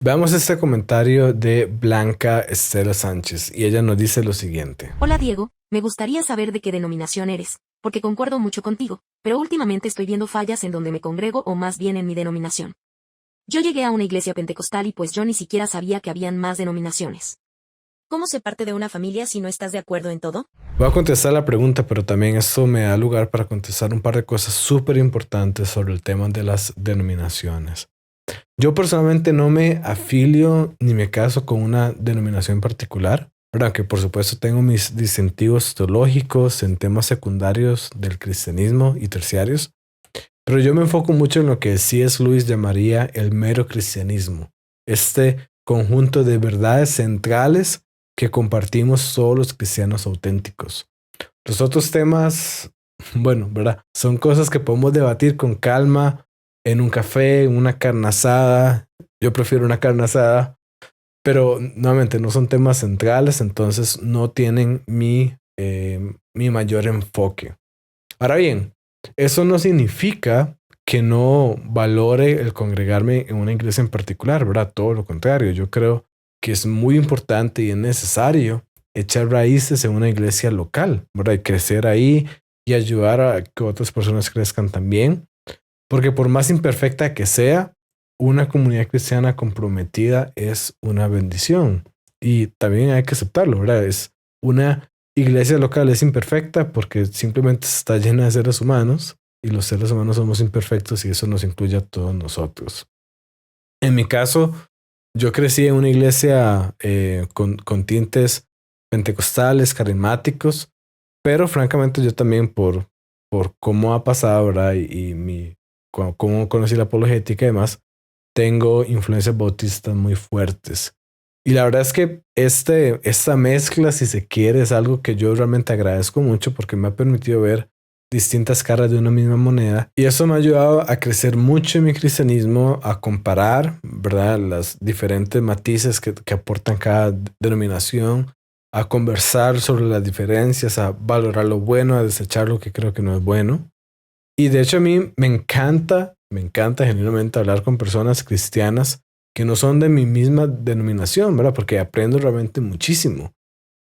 Veamos este comentario de Blanca Estela Sánchez y ella nos dice lo siguiente. Hola Diego, me gustaría saber de qué denominación eres, porque concuerdo mucho contigo, pero últimamente estoy viendo fallas en donde me congrego o más bien en mi denominación. Yo llegué a una iglesia pentecostal y pues yo ni siquiera sabía que habían más denominaciones. ¿Cómo se parte de una familia si no estás de acuerdo en todo? Voy a contestar la pregunta, pero también esto me da lugar para contestar un par de cosas súper importantes sobre el tema de las denominaciones. Yo personalmente no me afilio ni me caso con una denominación particular, ¿verdad? Que por supuesto tengo mis distintivos teológicos en temas secundarios del cristianismo y terciarios, pero yo me enfoco mucho en lo que C.S. Lewis llamaría el mero cristianismo, este conjunto de verdades centrales que compartimos todos los cristianos auténticos. Los otros temas, bueno, ¿verdad? Son cosas que podemos debatir con calma en un café, en una carne asada. Yo prefiero una carne asada, pero nuevamente no son temas centrales, entonces no tienen mi mayor enfoque. Ahora bien, eso no significa que no valore el congregarme en una iglesia en particular, ¿verdad? Todo lo contrario, yo creo que es muy importante y es necesario echar raíces en una iglesia local, ¿verdad? Y crecer ahí y ayudar a que otras personas crezcan también, porque por más imperfecta que sea, una comunidad cristiana comprometida es una bendición y también hay que aceptarlo, ¿verdad? Es una iglesia local es imperfecta porque simplemente está llena de seres humanos y los seres humanos somos imperfectos y eso nos incluye a todos nosotros. En mi caso, yo crecí en una iglesia con tintes pentecostales, carismáticos, pero francamente yo también por cómo ha pasado, ¿verdad? Cómo conocí la apologética y demás, tengo influencias bautistas muy fuertes. Y la verdad es que esta mezcla, si se quiere, es algo que yo realmente agradezco mucho porque me ha permitido ver distintas caras de una misma moneda. Y eso me ha ayudado a crecer mucho en mi cristianismo, a comparar, ¿verdad? Las diferentes matices que aportan cada denominación, a conversar sobre las diferencias, a valorar lo bueno, a desechar lo que creo que no es bueno. Y de hecho a mí me encanta genuinamente hablar con personas cristianas que no son de mi misma denominación, ¿verdad? Porque aprendo realmente muchísimo.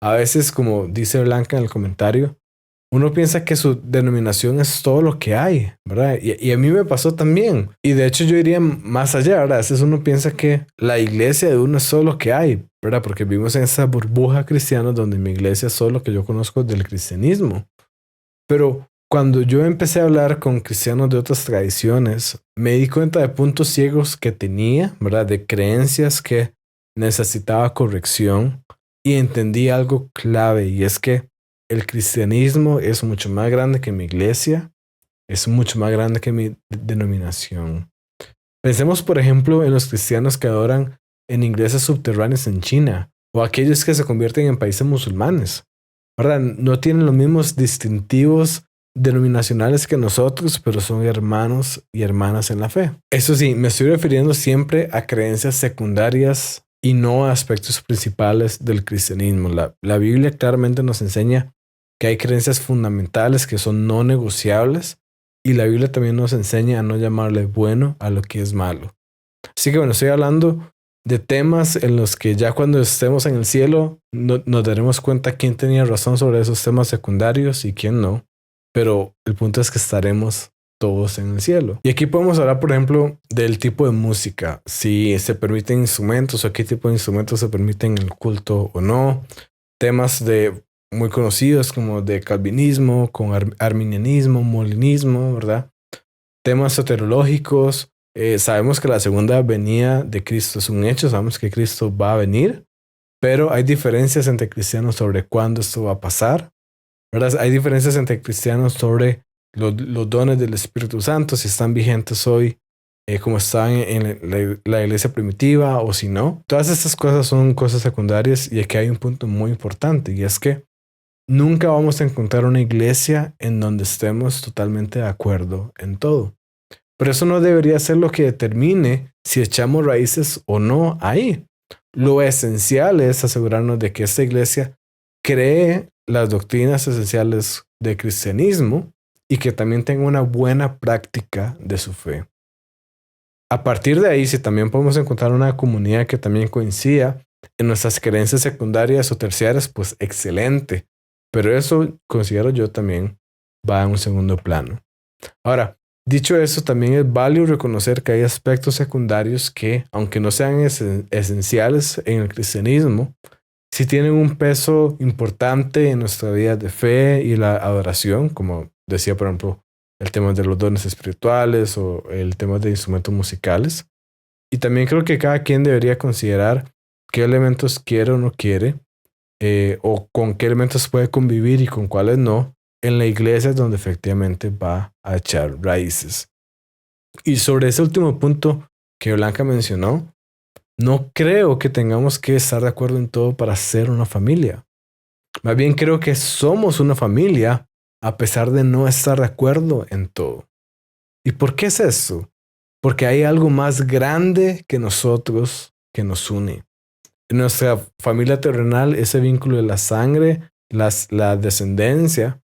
A veces, como dice Blanca en el comentario, uno piensa que su denominación es todo lo que hay, ¿verdad? Y a mí me pasó también. Y de hecho yo iría más allá, ¿verdad? A veces uno piensa que la iglesia de uno es todo lo que hay, ¿verdad? Porque vivimos en esa burbuja cristiana donde mi iglesia es todo lo que yo conozco del cristianismo. Pero cuando yo empecé a hablar con cristianos de otras tradiciones, me di cuenta de puntos ciegos que tenía, ¿verdad? De creencias que necesitaba corrección y entendí algo clave y es que el cristianismo es mucho más grande que mi iglesia, es mucho más grande que mi denominación. Pensemos, por ejemplo, en los cristianos que adoran en iglesias subterráneas en China o aquellos que se convierten en países musulmanes. ¿Verdad? No tienen los mismos distintivos denominacionales que nosotros, pero son hermanos y hermanas en la fe. Eso sí, me estoy refiriendo siempre a creencias secundarias y no a aspectos principales del cristianismo. La Biblia claramente nos enseña que hay creencias fundamentales que son no negociables y la Biblia también nos enseña a no llamarle bueno a lo que es malo. Así que bueno, estoy hablando de temas en los que ya cuando estemos en el cielo nos daremos cuenta quién tenía razón sobre esos temas secundarios y quién no. Pero el punto es que estaremos todos en el cielo. Y aquí podemos hablar, por ejemplo, del tipo de música, si se permiten instrumentos o qué tipo de instrumentos se permiten en el culto o no. Temas de muy conocidos como de calvinismo, con arminianismo, molinismo, ¿verdad? Temas soterológicos. Sabemos que la segunda venida de Cristo es un hecho, sabemos que Cristo va a venir, pero hay diferencias entre cristianos sobre cuándo esto va a pasar, ¿verdad? Hay diferencias entre cristianos sobre los dones del Espíritu Santo, si están vigentes hoy, como estaban en la iglesia primitiva o si no. Todas estas cosas son cosas secundarias y aquí hay un punto muy importante y es que nunca vamos a encontrar una iglesia en donde estemos totalmente de acuerdo en todo. Pero eso no debería ser lo que determine si echamos raíces o no ahí. Lo esencial es asegurarnos de que esta iglesia cree las doctrinas esenciales del cristianismo y que también tenga una buena práctica de su fe. A partir de ahí, si también podemos encontrar una comunidad que también coincida en nuestras creencias secundarias o terciarias, pues excelente. Pero eso, considero yo, también va en un segundo plano. Ahora, dicho eso, también es válido reconocer que hay aspectos secundarios que, aunque no sean esenciales en el cristianismo, sí tienen un peso importante en nuestra vida de fe y la adoración, como decía, por ejemplo, el tema de los dones espirituales o el tema de instrumentos musicales. Y también creo que cada quien debería considerar qué elementos quiere o no quiere, o con qué elementos puede convivir y con cuáles no, en la iglesia donde efectivamente va a echar raíces. Y sobre ese último punto que Blanca mencionó, no creo que tengamos que estar de acuerdo en todo para ser una familia. Más bien creo que somos una familia a pesar de no estar de acuerdo en todo. ¿Y por qué es eso? Porque hay algo más grande que nosotros que nos une. En nuestra familia terrenal, ese vínculo de la sangre, la descendencia,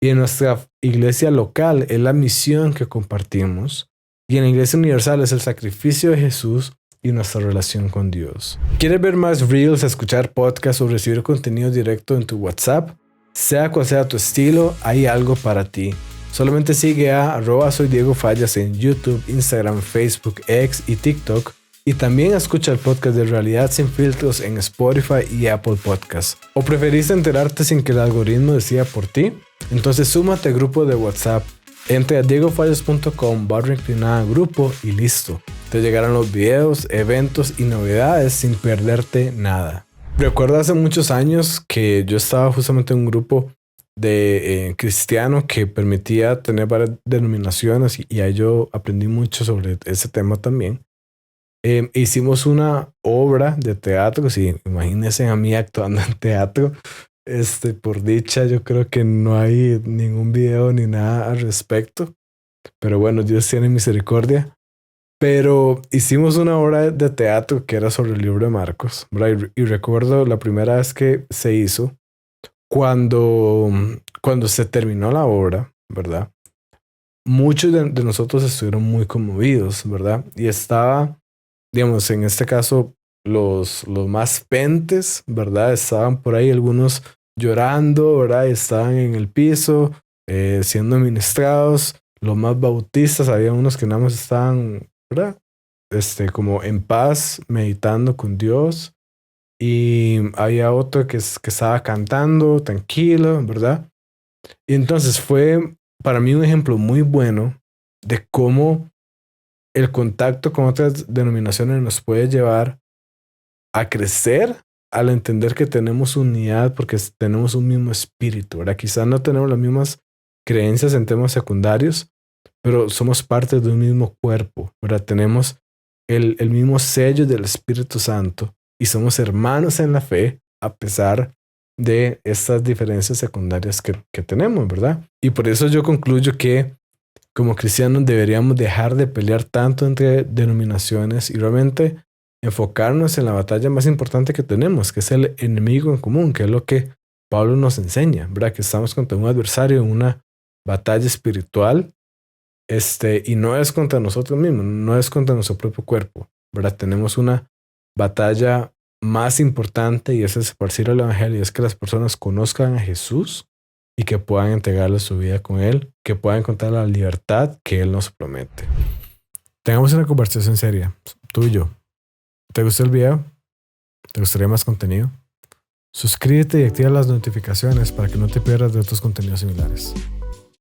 y en nuestra iglesia local es la misión que compartimos. Y en la iglesia universal es el sacrificio de Jesús y nuestra relación con Dios. ¿Quieres ver más reels, escuchar podcasts o recibir contenido directo en tu WhatsApp? Sea cual sea tu estilo, hay algo para ti. Solamente sigue a @soydiegofallas en YouTube, Instagram, Facebook, X y TikTok. Y también escucha el podcast de Realidad Sin Filtros en Spotify y Apple Podcasts. ¿O preferiste enterarte sin que el algoritmo decida por ti? Entonces súmate al grupo de WhatsApp. Entre a diegofallas.com/grupo y listo. Te llegarán los videos, eventos y novedades sin perderte nada. Recuerdo hace muchos años que yo estaba justamente en un grupo de cristiano que permitía tener varias denominaciones y ahí yo aprendí mucho sobre ese tema también. Hicimos una obra de teatro, sí, imagínense a mí actuando en teatro. Por dicha, yo creo que no hay ningún video ni nada al respecto. Pero bueno, Dios tiene misericordia. Pero hicimos una obra de teatro que era sobre el libro de Marcos, ¿verdad? Y recuerdo la primera vez que se hizo, cuando se terminó la obra, ¿verdad? Muchos de nosotros estuvieron muy conmovidos, ¿verdad? Y estaba, digamos, en este caso, los más pentes, ¿verdad? Estaban por ahí algunos llorando, ¿verdad? Estaban en el piso, siendo ministrados. Los más bautistas, había unos que nada más estaban, ¿verdad? Como en paz, meditando con Dios. Y había otro que estaba cantando, tranquilo, ¿verdad? Y entonces fue para mí un ejemplo muy bueno de cómo el contacto con otras denominaciones nos puede llevar a crecer al entender que tenemos unidad porque tenemos un mismo espíritu, ¿verdad? Quizás no tenemos las mismas creencias en temas secundarios, pero somos parte de un mismo cuerpo, ¿verdad? Tenemos el mismo sello del Espíritu Santo y somos hermanos en la fe a pesar de estas diferencias secundarias que tenemos, ¿verdad? Y por eso yo concluyo que como cristianos deberíamos dejar de pelear tanto entre denominaciones y realmente enfocarnos en la batalla más importante que tenemos, que es el enemigo en común, que es lo que Pablo nos enseña, ¿verdad? Que estamos contra un adversario en una batalla espiritual, y no es contra nosotros mismos, no es contra nuestro propio cuerpo, ¿verdad? Tenemos una batalla más importante y es esparcir el evangelio, es que las personas conozcan a Jesús y que puedan entregarle su vida con Él, que puedan encontrar la libertad que Él nos promete. Tengamos una conversación seria, tú y yo. ¿Te gustó el video? ¿Te gustaría más contenido? Suscríbete y activa las notificaciones para que no te pierdas de otros contenidos similares.